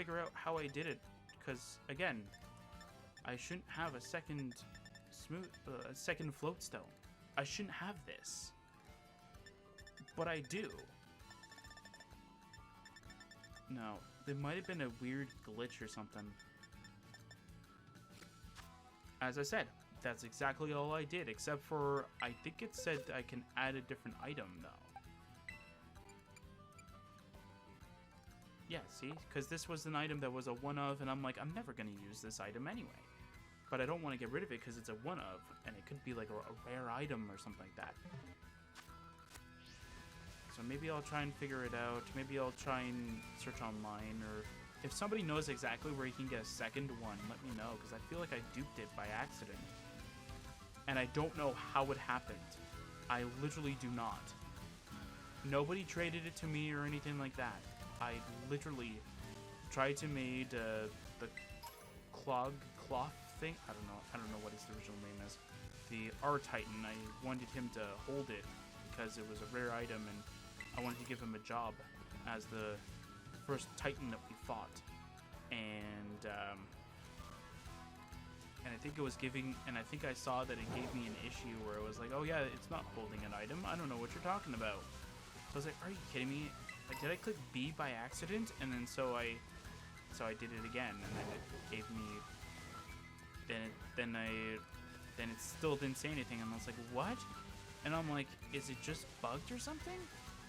figure out how I did it, because again, I shouldn't have a second second float stone. I shouldn't have this, but I do. No, there might have been a weird glitch or something. As I said, that's exactly all I did, except for I think it said I can add a different item though. Yeah, see? Because this was an item that was a one-of, and I'm like, I'm never going to use this item anyway. But I don't want to get rid of it because it's a one-of, and it could be like a rare item or something like that. So maybe I'll try and figure it out. Maybe I'll try and search online, or if somebody knows exactly where you can get a second one, let me know, because I feel like I duped it by accident. And I don't know how it happened. I literally do not. Nobody traded it to me or anything like that. I literally tried to made the cloth thing. I don't know what his original name is. The R-Titan. I wanted him to hold it because it was a rare item, and I wanted to give him a job as the first Titan that we fought. And I think it was giving, and I think I saw that it gave me an issue where it was like, oh yeah, it's not holding an item. I don't know what you're talking about. So I was like, are you kidding me? Like, did I click B by accident? And then so I did it again, and then it gave me, then it still didn't say anything, and I was like, what? And I'm like, is it just bugged or something?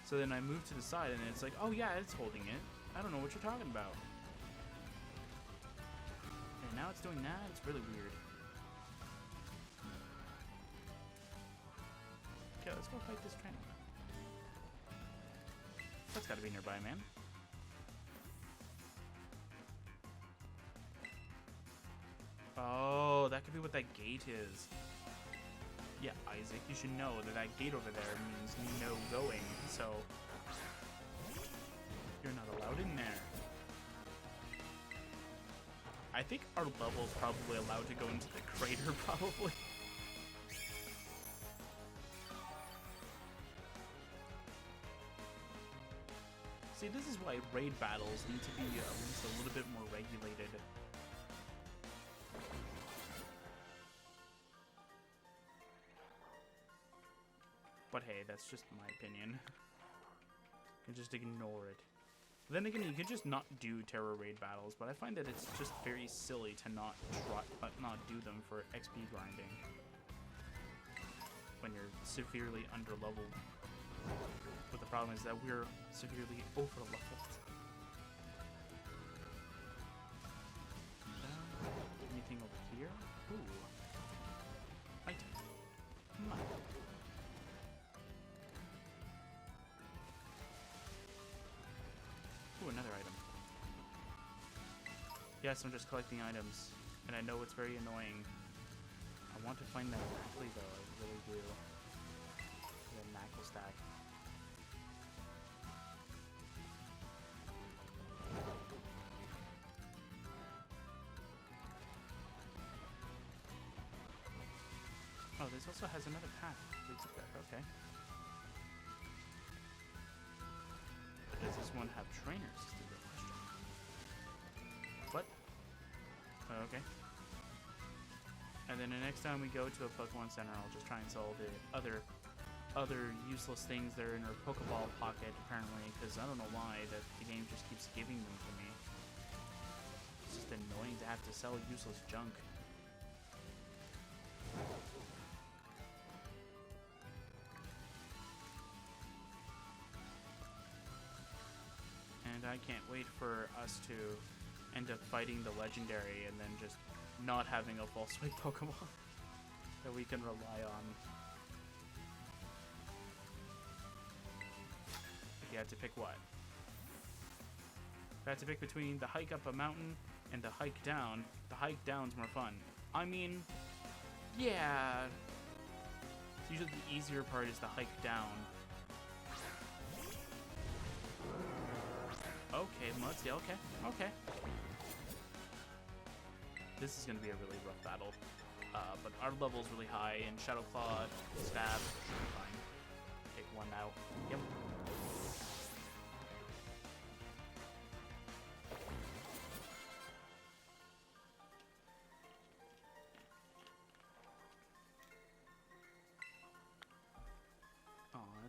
So then I moved to the side, and it's like, oh yeah, it's holding it. I don't know what you're talking about. And now it's doing that? It's really weird. Okay, let's go fight this train. That's gotta be nearby, man. Oh, that could be what that gate is. Yeah, Isaac, you should know that that gate over there means no going, so you're not allowed in there. I think our level's probably allowed to go into the crater, probably. See, this is why raid battles need to be at least a little bit more regulated. But hey, that's just my opinion. You can just ignore it. Then again, you could just not do terror raid battles, but I find that it's just very silly to not do them for XP grinding when you're severely underleveled. But the problem is that we're severely overleveled. Anything over here? Ooh. Item. Money. Ooh, another item. Yes, I'm just collecting items, and I know it's very annoying. I want to find that quickly, though. I really do. The knuckle stack. Oh, this also has another path. Okay. But does this one have trainers? Is the question. What? Oh, okay. And then the next time we go to a Pokemon Center, I'll just try and solve the other useless things that are in our Pokeball pocket, apparently, because I don't know why that the game just keeps giving them to me. It's just annoying to have to sell useless junk. And I can't wait for us to end up fighting the legendary and then just not having a false wake Pokemon that we can rely on. If you had to pick what? If I had to pick between the hike up a mountain and the hike down, the hike down's more fun. I mean, yeah. It's usually the easier part is the hike down. Okay, Mudsy, okay. This is going to be a really rough battle. But our level's really high, and Shadow Claw, Stab, should be fine. Take one out. Yep.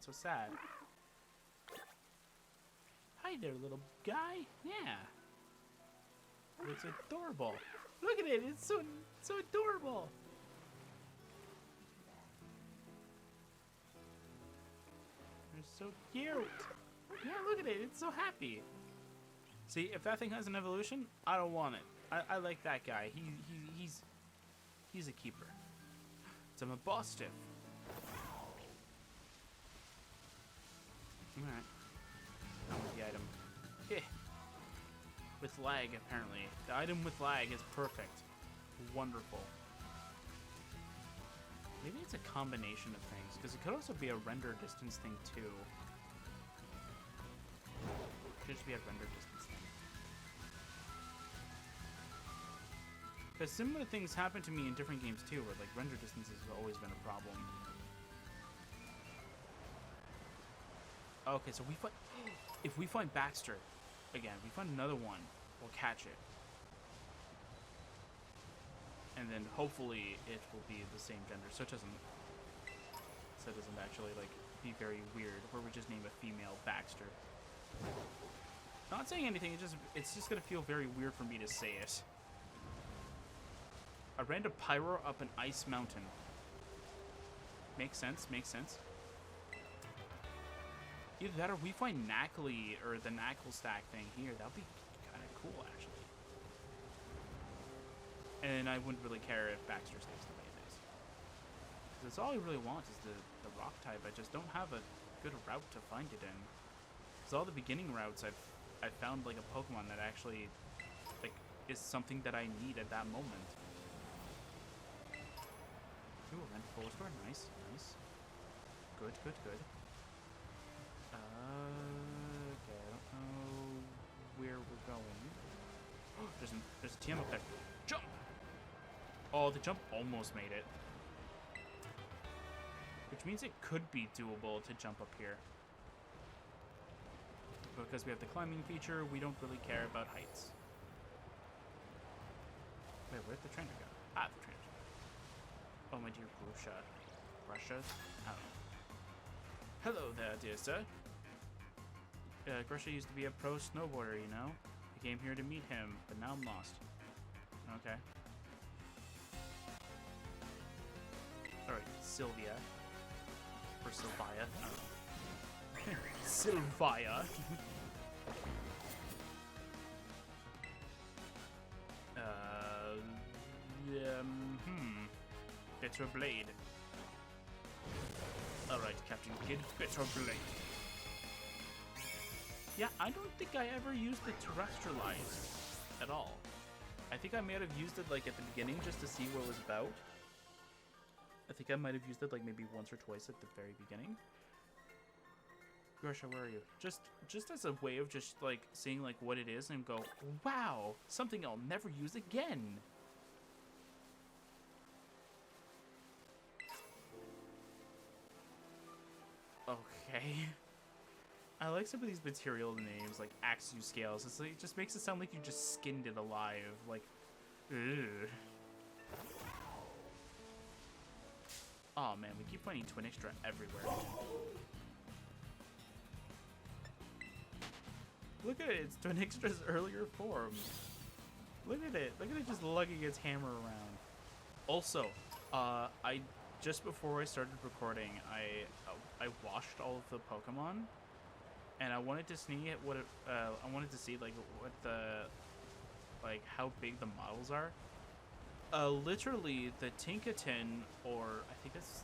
so sad. Hi there, little guy. Yeah. It's adorable. Look at it. It's so adorable. It's so cute. Yeah, look at it. It's so happy. See, if that thing has an evolution, I don't want it. I like that guy. He's a keeper. So I'm a boss stiff. Alright. I want the item. Yeah. With lag, apparently. The item with lag is perfect. Wonderful. Maybe it's a combination of things, because it could also be a render distance thing, too. Could just be a render distance thing. Because similar things happen to me in different games, too, where, like, render distance has always been a problem. Okay, so if we find Baxter, again, if we find another one, we'll catch it. And then hopefully it will be the same gender, so it doesn't actually like be very weird, where we just name a female Baxter. Not saying anything, it's just gonna feel very weird for me to say it. A random pyro up an ice mountain. Makes sense, makes sense. Either that or we find Knackly or the Knackle stack thing here. That'd be kind of cool, actually. And I wouldn't really care if Baxter stays the way it is. Because that's all I really want is the rock type. I just don't have a good route to find it in. Because all the beginning routes I've found like a Pokemon that actually like is something that I need at that moment. Ooh, a random Bulbasaur. Nice, nice. Good, good, good. Okay, I don't know where we're going. There's a TM up there. Jump! Oh, the jump almost made it. Which means it could be doable to jump up here. But because we have the climbing feature, we don't really care about heights. Wait, where'd the trainer go? Ah, the trainer. Oh, my dear Grusha. Grusha? I don't know. Hello there, dear sir. Grusha used to be a pro snowboarder, you know? I came here to meet him, but now I'm lost. Okay. Alright, Sylvia. Or Sylvia. I don't know. Sylvia. Better blade. Alright, Captain Kid, better blade. Yeah, I don't think I ever used the Terrestrialize at all. I think I might have used it like at the beginning just to see what it was about. I think I might have used it like maybe once or twice at the very beginning. Grusha, where are you? Just as a way of just like seeing like what it is and go, wow, something I'll never use again. Okay. I like some of these material names, like Axew Scales. It's like, it just makes it sound like you just skinned it alive. Like, ugh. Oh man, we keep finding Twinextra everywhere. Look at it, it's Twinextra's earlier form. Look at it just lugging its hammer around. Also, just before I started recording, I washed all of the Pokemon. And I wanted to see what I wanted to see like what the how big the models are. Literally the Tinkaton, or I think that's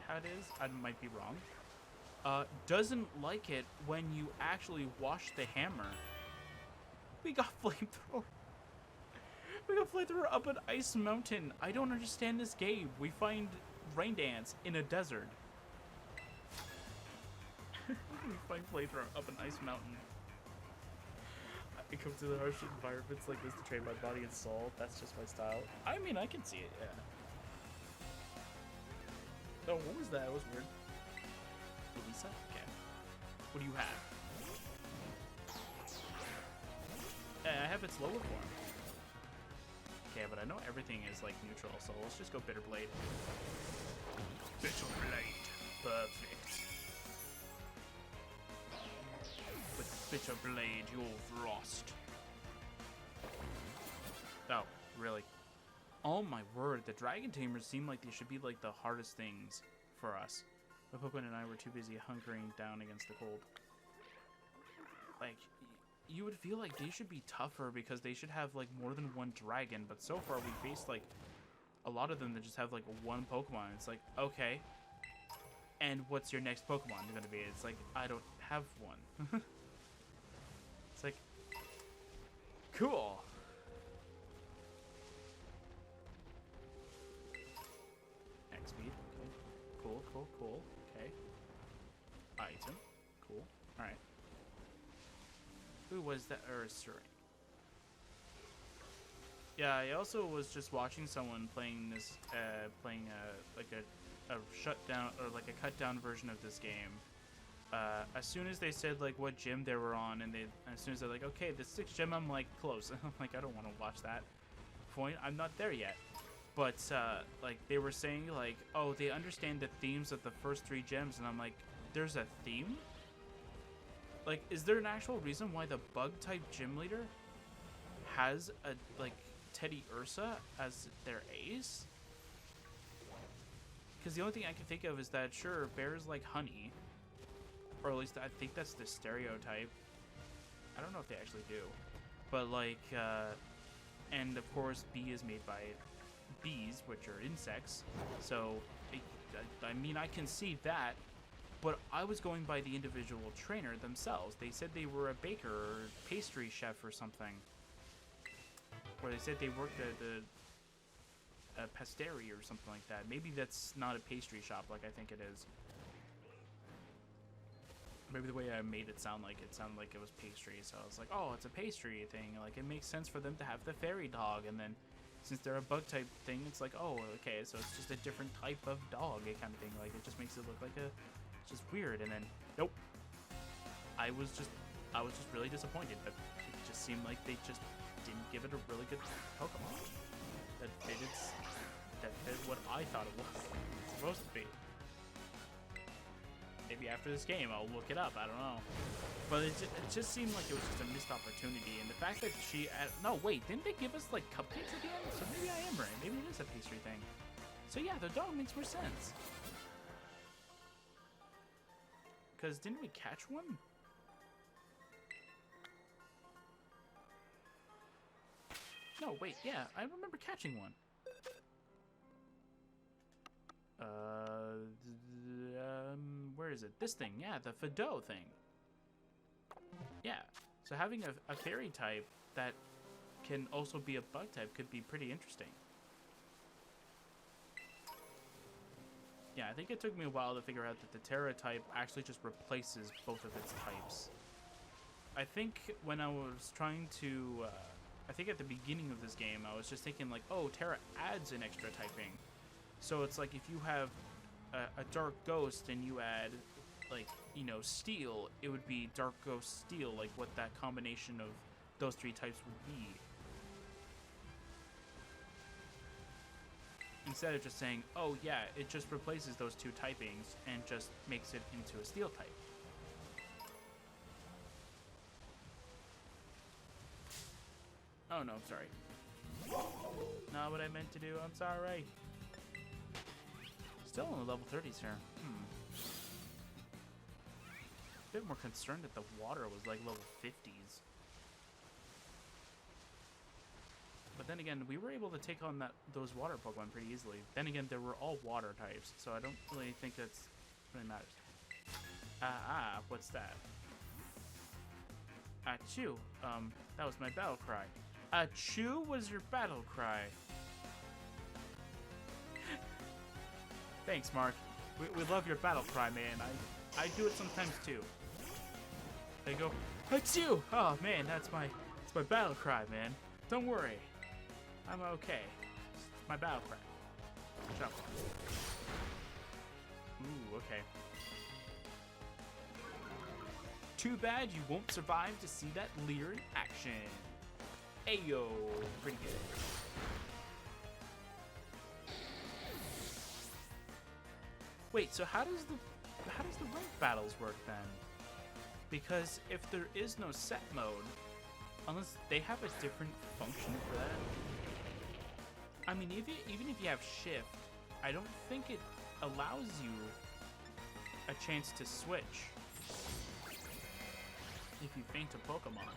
how it is. I might be wrong. Doesn't like it when you actually wash the hammer. We got flamethrower. We got flamethrower up an ice mountain. I don't understand this game. We find rain dance in a desert. We find flamethrower up an ice mountain. I come to the harsh environments like this to train my body and soul. That's just my style. I mean, I can see it, yeah. Oh, what was that? That was weird. Louisa? Okay. What do you have? I have its lower form. Okay, but I know everything is like neutral, so let's just go Bitter Blade. Bitter Blade. Perfect. Bitter blade, your frost. Oh, really? Oh my word, the dragon tamers seem like they should be like the hardest things for us. But Pokemon and I were too busy hunkering down against the cold. Like, you would feel like they should be tougher because they should have like more than one dragon, but so far we faced like a lot of them that just have like one Pokemon. It's like, okay, and what's your next Pokemon going to be? It's like, I don't have one. It's like, cool. X speed, okay. Cool, cool, cool, okay. Item, cool, alright. Who was that? Sorry. Yeah, I also was just watching someone playing this, like a shutdown or like a cut down version of this game. As soon as they said like what gym they were on, and as soon as they're like, okay, the 6th gym, I'm like, close. I'm like, I don't want to watch that point. I'm not there yet. But like they were saying like, oh, they understand the themes of the first 3 gyms, and I'm like, there's a theme? Like, is there an actual reason why the bug type gym leader has a like Teddy Ursa as their ace? Because the only thing I can think of is that sure, bears like honey, or at least I think that's the stereotype. I don't know if they actually do, but like, and of course, bee is made by bees, which are insects. So, I mean, I can see that. But I was going by the individual trainer themselves. They said they were a baker or pastry chef or something. Or they said they worked at a pasterie or something like that. Maybe that's not a pastry shop like I think it is. Maybe the way I made it sounded like it was pastry. So I was like, oh, it's a pastry thing. Like, it makes sense for them to have the fairy dog. And then since they're a bug type thing, it's like, oh, okay, so it's just a different type of dog kind of thing. Like, it just makes it look like a... just weird. And then nope, I was just really disappointed. But it just seemed like they just didn't give it a really good Pokemon that fit what I thought it was supposed to be. Maybe after this game I'll look it up, I don't know, but it just seemed like it was just a missed opportunity. And the fact that no wait, didn't they give us like cupcakes at the end? So maybe I am right, maybe it is a pastry thing. So yeah, the dog makes more sense. Because didn't we catch one? No, wait, yeah, I remember catching one. Where is it? This thing, yeah, the Fido thing. Yeah, so having a fairy type that can also be a bug type could be pretty interesting. Yeah, I think it took me a while to figure out that the Terra type actually just replaces both of its types. I think when I was trying to, I think at the beginning of this game, I was just thinking like, oh, Terra adds an extra typing. So it's like if you have a Dark Ghost and you add, like, you know, Steel, it would be Dark Ghost Steel, like what that combination of those 3 types would be. Instead of just saying, oh yeah, it just replaces those 2 typings and just makes it into a Steel type. Oh no, I'm sorry. Not what I meant to do, I'm sorry. Still in the level 30s here. A bit more concerned that the water was like level 50s. But then again, we were able to take on those water Pokemon pretty easily. Then again, they were all water types, so I don't really think that's really matters. What's that? Achoo. That was my battle cry. Achoo was your battle cry. Thanks, Mark. We love your battle cry, man. I do it sometimes too. They go, achoo! Oh man, it's my battle cry, man. Don't worry. I'm okay. It's my battle cry. Jump. Ooh, okay. Too bad you won't survive to see that Leer in action. Ayo, pretty good. Wait, so how does the rank battles work then? Because if there is no set mode, unless they have a different function for that. I mean, even if you have shift, I don't think it allows you a chance to switch if you faint a Pokemon.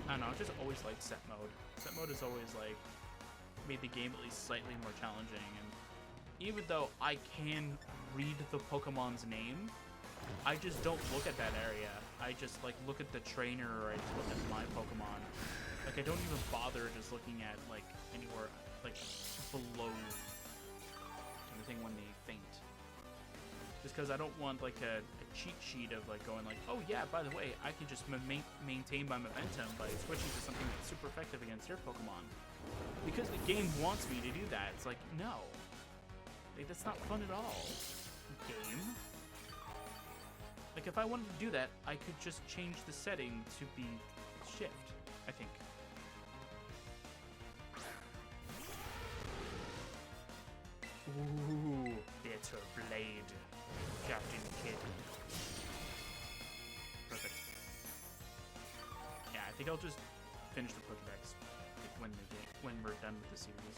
I don't know, I just always liked set mode. Set mode has always like made the game at least slightly more challenging, and even though I can read the Pokemon's name, I just don't look at that area. I just like look at the trainer, or I just look at my Pokemon. Like I don't even bother just looking at like anywhere like below anything when they faint. Just because I don't want like a cheat sheet of like going like, oh yeah, by the way, I can just maintain my momentum by switching to something that's super effective against your Pokemon. Because the game wants me to do that. It's like, no. Like, that's not fun at all. Game. Like, if I wanted to do that, I could just change the setting to be shift, I think. Ooh, bitter blade. Captain Kid. Perfect. Yeah, I think I'll just finish the Pokédex when we're done with the series.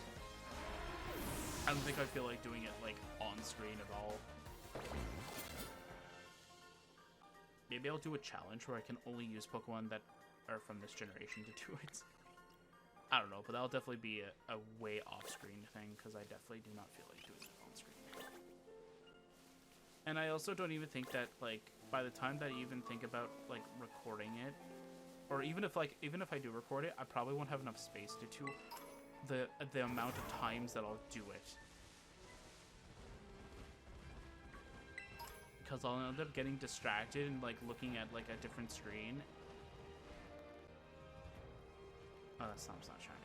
I don't think I feel like doing it like on screen at all. Maybe I'll do a challenge where I can only use Pokemon that are from this generation to do it. I don't know, but that'll definitely be a way off-screen thing, because I definitely do not feel like doing it on screen. And I also don't even think that, like, by the time that I even think about, like, recording it, or even if I do record it, I probably won't have enough space to the amount of times that I'll do it. Because I'll end up getting distracted and, like, looking at, like, a different screen. Oh, that stump's not shiny.